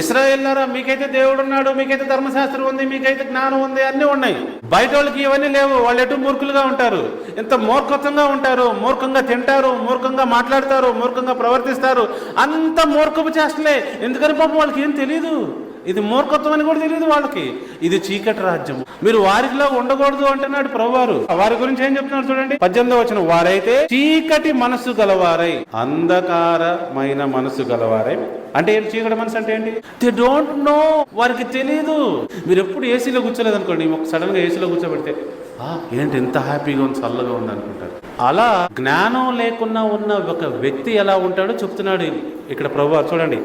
ఇశ్రాయేలులారా, మీకైతే దేవుడు ఉన్నాడు, మీకైతే ధర్మశాస్త్రం ఉంది, మీకైతే జ్ఞానం ఉంది, అన్నీ ఉన్నాయి. బయట వాళ్ళకి ఇవన్నీ లేవు. వాళ్ళు ఎటు మూర్ఖులుగా ఉంటారు, ఎంత మూర్ఖత్వంగా ఉంటారు, మూర్ఖంగా తింటారు, మూర్ఖంగా మాట్లాడతారు, మూర్ఖంగా ప్రవర్తిస్తారు. అంత మూర్ఖపు చేష్టలే. ఎందుకని పాపం వాళ్ళకి ఏం తెలియదు. ఇది మూర్ఖత్వం అని కూడా తెలియదు వాళ్ళకి. ఇది చీకటి రాజ్యం. మీరు వారిలో ఉండకూడదు అంటున్నాడు ప్రభువారు. వారి గురించి ఏం చెప్తున్నారు చూడండి, 18వ వచనం. వారైతే చీకటి మనసు గలవారై, అంధకారమైన మనసు గలవారై. అంటే ఏంటి చీకటి మనసు అంటే ఏంటి? They don't know. వారికి తెలియదు. మీరు ఎప్పుడు ఏసీలో కూర్చోలేదు అనుకోండి, సడన్ గా ఏసీలో కూర్చోబెడితే ఏంటి ఎంత హ్యాపీగా ఉంది, చల్లగా ఉంది అనుకుంటారు. అలా జ్ఞానం లేకుండా ఉన్న ఒక వ్యక్తి ఎలా ఉంటాడో చెప్తున్నాడు ఇక్కడ ప్రభువారు. చూడండి,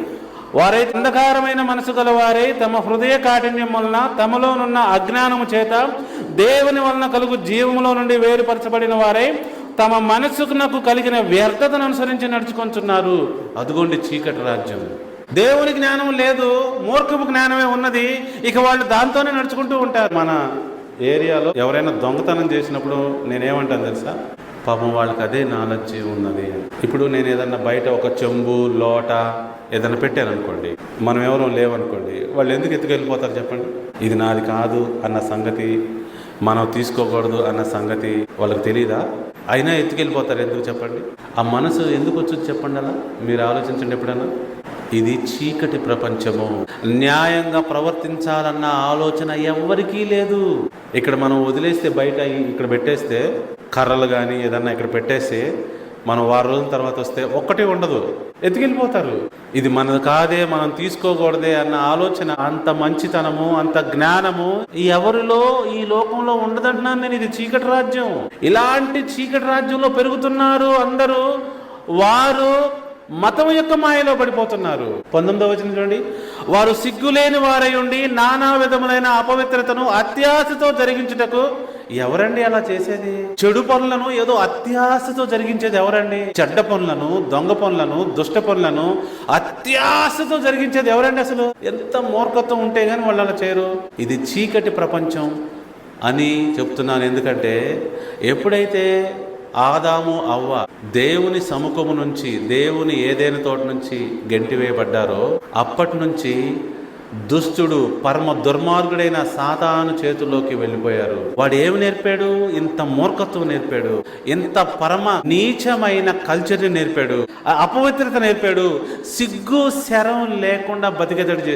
వారైతే అంధకారమైన మనసు గలవారై తమ హృదయ కాఠిన్యం వలన తమలోనున్న అజ్ఞానము చేత దేవుని వలన కలుగు జీవములో నుండి వేరుపరచబడిన వారై తమ మనసుకు కలిగిన వ్యర్థతను అనుసరించి నడుచుకుంటున్నారు. అదుగోండి చీకటి రాజ్యం. దేవుని జ్ఞానం లేదు, మూర్ఖపు జ్ఞానమే ఉన్నది. ఇక వాళ్ళు దాంతోనే నడుచుకుంటూ ఉంటారు. మన ఏరియాలో ఎవరైనా దొంగతనం చేసినప్పుడు నేనేమంటాను తెలుసా, పాపం వాళ్ళకి అదే నాలెడ్జ్ ఉన్నది. ఇప్పుడు నేను ఏదన్నా బయట ఒక చెంబు లోట ఏదైనా పెట్టాను అనుకోండి, మనం ఎవరో లేవనుకోండి, వాళ్ళు ఎందుకు ఎత్తుకెళ్ళిపోతారు చెప్పండి? ఇది నాది కాదు అన్న సంగతి, మనం తీసుకోకూడదు అన్న సంగతి వాళ్ళకి తెలియదా? అయినా ఎత్తుకెళ్ళిపోతారు. ఎందుకు చెప్పండి? ఆ మనసు ఎందుకు వచ్చింది చెప్పండి. అలా మీరు ఆలోచించండి ఎప్పుడన్నా. ఇది చీకటి ప్రపంచము. న్యాయంగా ప్రవర్తించాలన్న ఆలోచన ఎవ్వరికీ లేదు. ఇక్కడ మనం వదిలేస్తే, బయట ఇక్కడ పెట్టేస్తే, కర్రలు కానీ ఏదన్నా ఇక్కడ పెట్టేస్తే, మనం వారం రోజుల తర్వాత వస్తే ఒక్కటే ఉండదు, ఎత్తుకెళ్ళిపోతారు. ఇది మనది కాదే, మనం తీసుకోకూడదే అన్న ఆలోచన, అంత మంచితనము, అంత జ్ఞానము ఎవరిలో ఈ లోకంలో ఉండదంటున్నాను నేను. ఇది చీకటి రాజ్యం. ఇలాంటి చీకటి రాజ్యంలో పెరుగుతున్నారు అందరూ. వారు మతం యొక్క మాయలో పడిపోతున్నారు. 19వ వచనం చూడండి. వారు సిగ్గులేని వారై ఉండి నానా విధములైన అపవిత్రతను అత్యాశతో జరిగించుటకు. ఎవరండి అలా చేసేది? చెడు పనులను ఏదో అత్యాశతో జరిగించేది ఎవరండి? చెడ్డ పనులను, దొంగ పనులను, దుష్ట పనులను అత్యాశతో జరిగించేది ఎవరండి? అసలు ఎంత మూర్ఖత్వం ఉంటే గాని వాళ్ళు అలా చేయరు. ఇది చీకటి ప్రపంచం అని చెప్తున్నాను. ఎందుకంటే ఎప్పుడైతే ఆదాము అవ్వ దేవుని సముఖము నుంచి, దేవుని ఏదైనా తోట నుంచి గెంటివేయబడ్డారో అప్పటి నుంచి దుష్టుడు, పరమ దుర్మార్గుడైన సాతాను చేతుల్లోకి వెళ్ళిపోయారు. వాడు ఏమి నేర్పాడు? ఇంత మూర్ఖత్వం నేర్పాడు, ఇంత పరమ నీచమైన కల్చర్ని నేర్పాడు, అపవిత్రత నేర్పాడు, సిగ్గు శరం లేకుండా బతికేదడు చేశాడు.